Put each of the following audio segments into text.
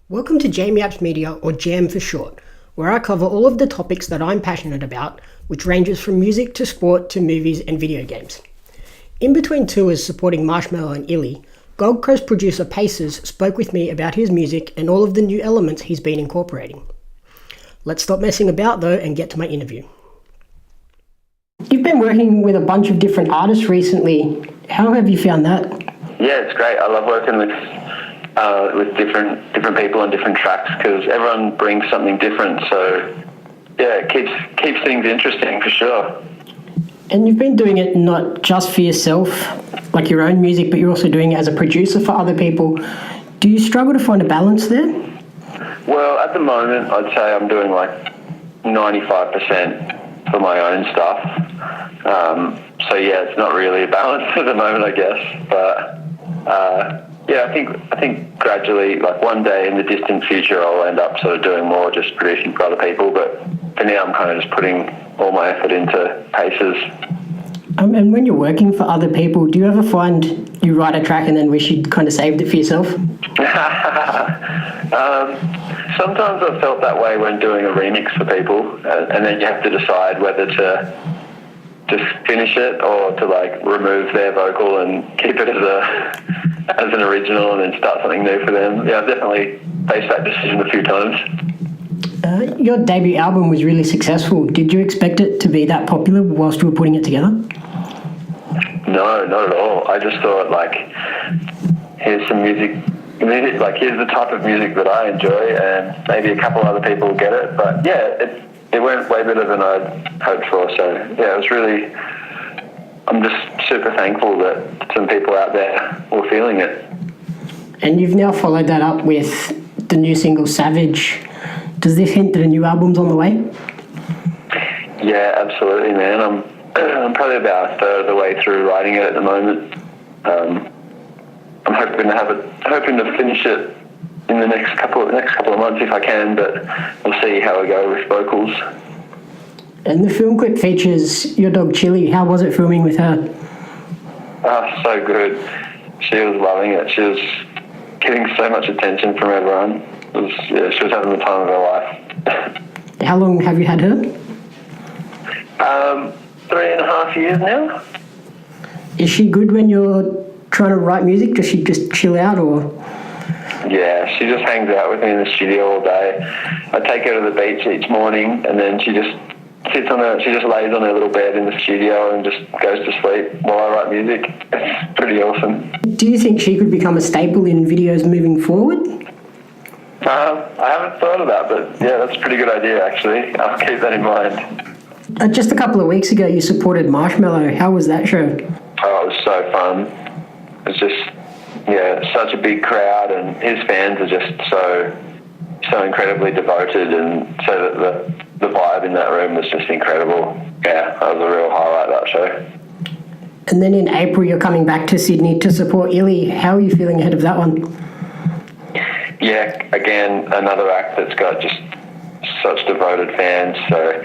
Welcome to Jamie Apps Media, or Jam for short, where I cover all of the topics that I'm passionate about, which ranges from music to sport to movies and video games. In between tours supporting Marshmello and Illy, Gold Coast producer Pacers spoke with me about his music and all of the new elements he's been incorporating. Let's stop messing about though and get to my interview. You've been working with a bunch of different artists recently. How have you found that? Yeah, it's great. I love working with different people on different tracks because everyone brings something different. So yeah, it keeps things interesting for sure. And you've been doing it not just for yourself, like your own music, but you're also doing it as a producer for other people. Do you struggle to find a balance there? Well, at the moment, I'd say I'm doing like 95% for my own stuff. So yeah, it's not really a balance at the moment, I guess. But yeah, I think gradually, like one day in the distant future, I'll end up sort of doing more just producing for other people. But for now, I'm kind of just putting all my effort into Pacers. And when you're working for other people, do you ever find you write a track and then wish you'd kind of saved it for yourself? Sometimes I've felt that way when doing a remix for people, and then you have to decide whether to just finish it or to like remove their vocal and keep it as an original and then start something new for them. Yeah, I've definitely faced that decision a few times. Your debut album was really successful. Did you expect it to be that popular whilst you were putting it together? No, not at all. I just thought like, here's some music, like here's the type of music that I enjoy, and maybe a couple other people will get it. But yeah, it went way better than I'd hoped for. So yeah, it was really, I'm just super thankful that some people out there were feeling it. And you've now followed that up with the new single Savage. Does this hint that a new album's on the way? Yeah, absolutely, man. I'm probably about a third of the way through writing it at the moment. I'm hoping to finish it in the next couple of months if I can, but we'll see how I go with vocals. And the film clip features your dog Chili. How was it filming with her? Oh, so good. She was loving it. She was getting so much attention from everyone. She was having the time of her life. How long have you had her? 3.5 years now. Is she good when you're trying to write music? Does she just chill out, or? Yeah, she just hangs out with me in the studio all day. I take her to the beach each morning, and then she just lays on her little bed in the studio and just goes to sleep while I write music. It's pretty awesome. Do you think she could become a staple in videos moving forward? I haven't thought of that, but yeah, that's a pretty good idea, actually. I'll keep that in mind. Just a couple of weeks ago, you supported Marshmello. How was that show? Oh, it was so fun. It's just, such a big crowd, and his fans are just so incredibly devoted, and so that the vibe in that room was just incredible. Yeah, that was a real highlight, that show. And then in April, you're coming back to Sydney to support Illy. How are you feeling ahead of that one? Yeah, again, another act that's got just such devoted fans. So,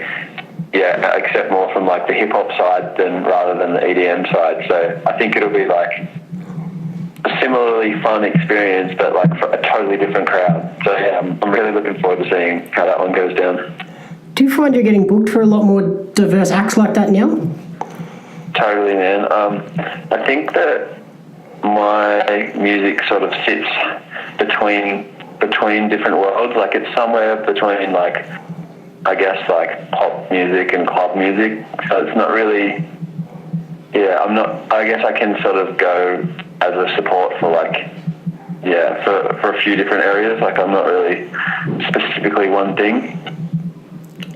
yeah, I accept more from like the hip hop side rather than the EDM side. So I think it'll be like a similarly fun experience, but like for a totally different crowd. So yeah, I'm really looking forward to seeing how that one goes down. Do you find you're getting booked for a lot more diverse acts like that now? Totally, man. I think that my music sort of sits between different worlds. Like it's somewhere between like, I guess like pop music and club music. So it's not really, I guess I can sort of go as a support for like, for a few different areas. Like I'm not really specifically one thing.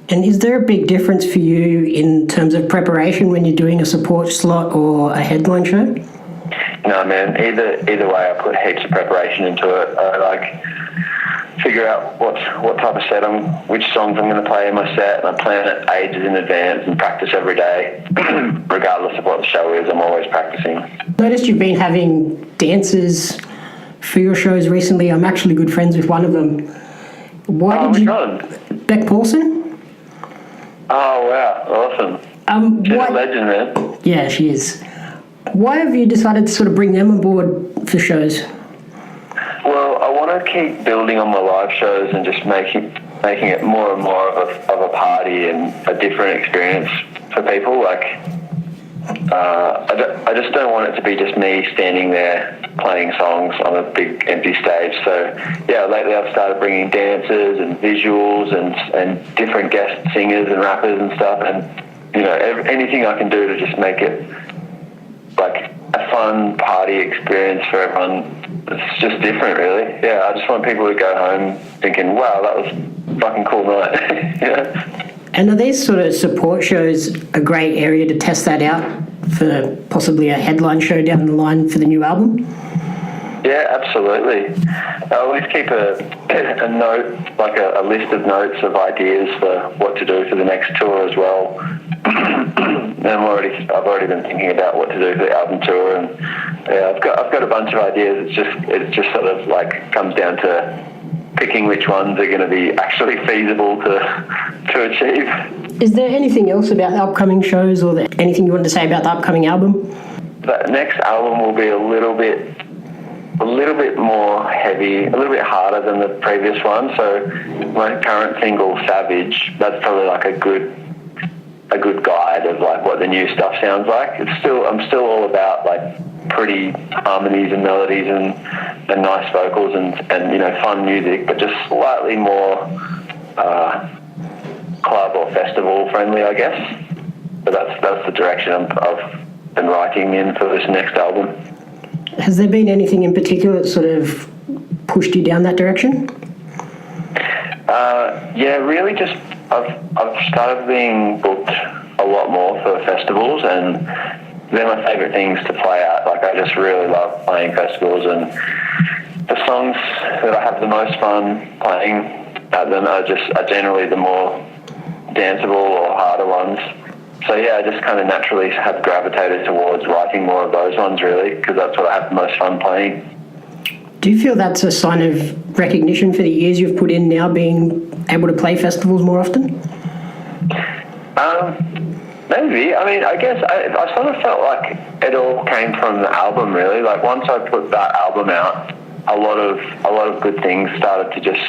And is there a big difference for you in terms of preparation when you're doing a support slot or a headline show? No, man. Either way, I put heaps of preparation into it. I like figure out what type of set which songs I'm going to play in my set, and I plan it ages in advance and practice every day, regardless of what the show is. I'm always practicing. Noticed you've been having dancers for your shows recently. I'm actually good friends with one of them. Which one? Beck Paulson. Oh wow, awesome. She's a legend, man. Yeah, she is. Why have you decided to sort of bring them on board for shows? Well, I want want to keep building on my live shows and just making it more and more of a party and a different experience for people. Like, I just don't want it to be just me standing there playing songs on a big empty stage. So yeah, lately I've started bringing dancers and visuals and different guest singers and rappers and stuff, and anything I can do to just make it like a fun party experience for everyone. It's just different, really. Yeah, I just want people to go home thinking, wow, that was a fucking cool night. Yeah. And are these sort of support shows a great area to test that out for possibly a headline show down the line for the new album? Yeah, absolutely. I always keep a note, like a list of notes of ideas for what to do for the next tour as well. And I've already been thinking about what to do for the album tour, and yeah, I've got a bunch of ideas. It's just sort of like comes down to picking which ones are going to be actually feasible to achieve. Is there anything else about the upcoming shows, or anything you want to say about the upcoming album? The next album will be a little bit more heavy, a little bit harder than the previous one. So my current single, Savage, that's probably like a good guide of like what the new stuff sounds like. I'm still all about like pretty harmonies and melodies and nice vocals and fun music, but just slightly more club or festival friendly, I guess. But that's the direction I've been writing in for this next album. Has there been anything in particular that sort of pushed you down that direction? Yeah, really just I've started being booked a lot more for festivals, and they're my favourite things to play at. Like, I just really love playing festivals, and the songs that I have the most fun playing at them are generally the more danceable or harder ones. So yeah, I just kind of naturally have gravitated towards writing more of those ones, really, because that's what I have the most fun playing. Do you feel that's a sign of recognition for the years you've put in now, being able to play festivals more often? Maybe. I mean, I guess I sort of felt like it all came from the album, really. Like, once I put that album out, a lot of good things started to just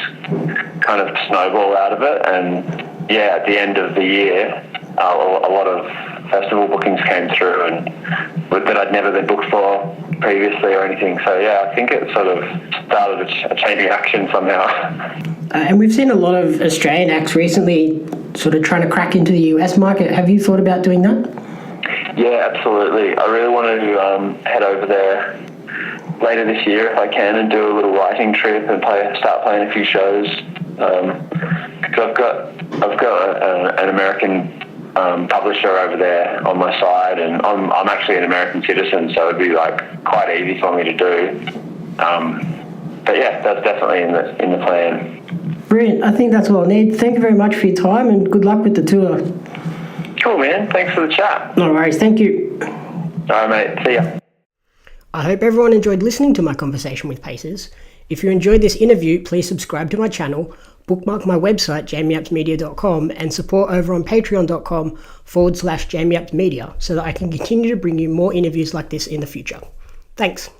kind of snowball out of it. And yeah, at the end of the year, a lot of festival bookings came through, and that I'd never been booked for previously or anything. So yeah, I think it sort of started a chain reaction somehow. And we've seen a lot of Australian acts recently sort of trying to crack into the US market. Have you thought about doing that? Yeah, absolutely. I really want to head over there later this year if I can, and do a little writing trip and start playing a few shows. Because I've got an American publisher over there on my side, and I'm actually an American citizen, so it'd be like quite easy for me to do. But yeah, that's definitely in the plan. Brilliant. I think that's all I need. Thank you very much for your time, and good luck with the tour. Cool, man. Thanks for the chat. No worries. Thank you. All right, mate. See ya. I hope everyone enjoyed listening to my conversation with Pacers. If you enjoyed this interview, please subscribe to my channel, bookmark my website, jamieapsmedia.com, and support over on patreon.com/jamieapsmedia so that I can continue to bring you more interviews like this in the future. Thanks.